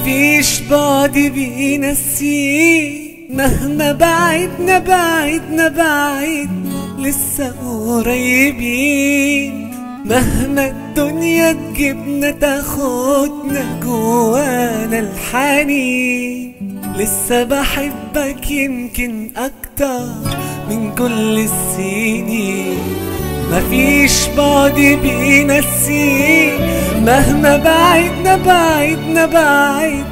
مفيش بعد بينسيه، مهما بعدنا بعد لسه قريبين. مهما الدنيا تجيبنا تاخدنا جوانا الحنين، لسه بحبك يمكن أكتر من كل السنين. مفيش بعد بينسيه، مهما بعدنا بعد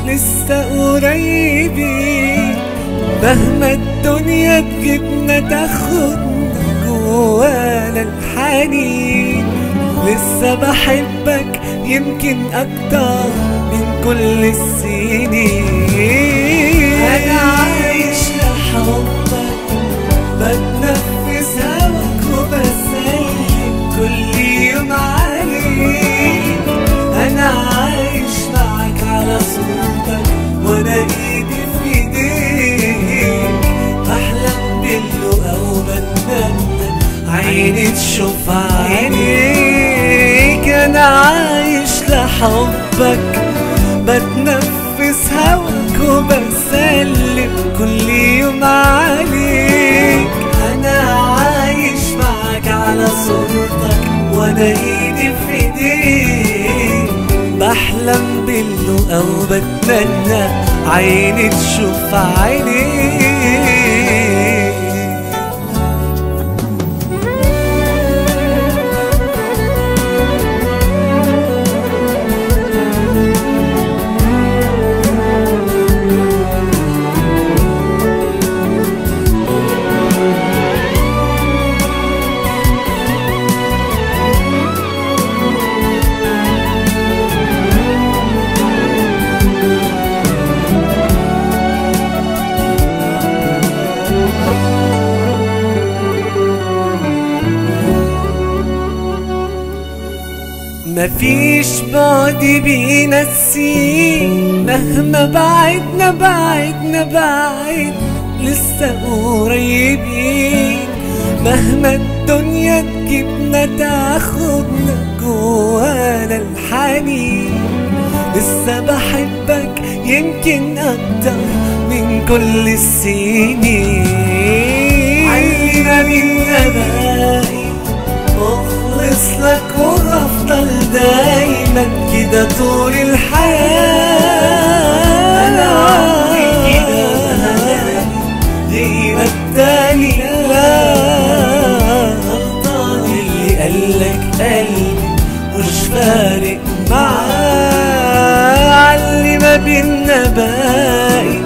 لسه قريبين. مهما الدنيا تجيبنا تاخدنا جوانا الحنين، لسه بحبك يمكن أكتر من كل السنين. أنا عايش لحبك، بتنفس هواك وبسلم كل يوم عليك. أنا عايش معاك على صورتك وأنا إيدي في إيديك، بحلم باللقا وبتمنى عيني تشوف عينيك. أنا عايش لحبك، بتنفس هواك وبسلم كل يوم عليك. أنا عايش معاك على صورتك وأنا إيدي في إيديك، بحلم باللقا وبتمنى عيني تشوف عينيك. مفيش بعد بينسيه، مهما بعدنا بعد لسه قريبين. مهما الدنيا تجيبنا تاخدنا جوانا الحنين، لسه بحبك يمكن أكتر من كل السنين. علينا بينا باقي مخلص لك وهفضل دايما كده طول الحياة. أنا عمري كده هلاقي غيرك تاني لا، غلطان اللي قالك قلبي مش فارق معاه. عاللي ما بينا باقي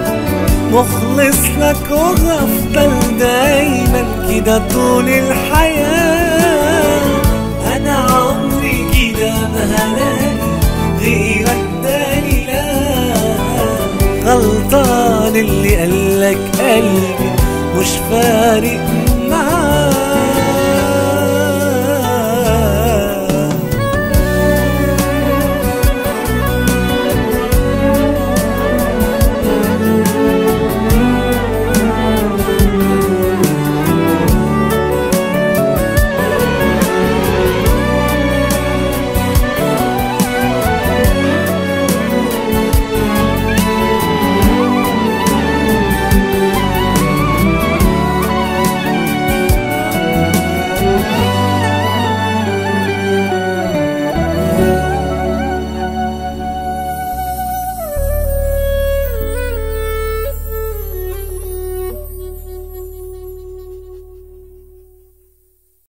مخلص لك وهفضل دايما كده طول الحياة. أنا عمري كده ما هلاقي غيرك تاني لا، غلطان اللي قالك قلبي مش فارق معاه.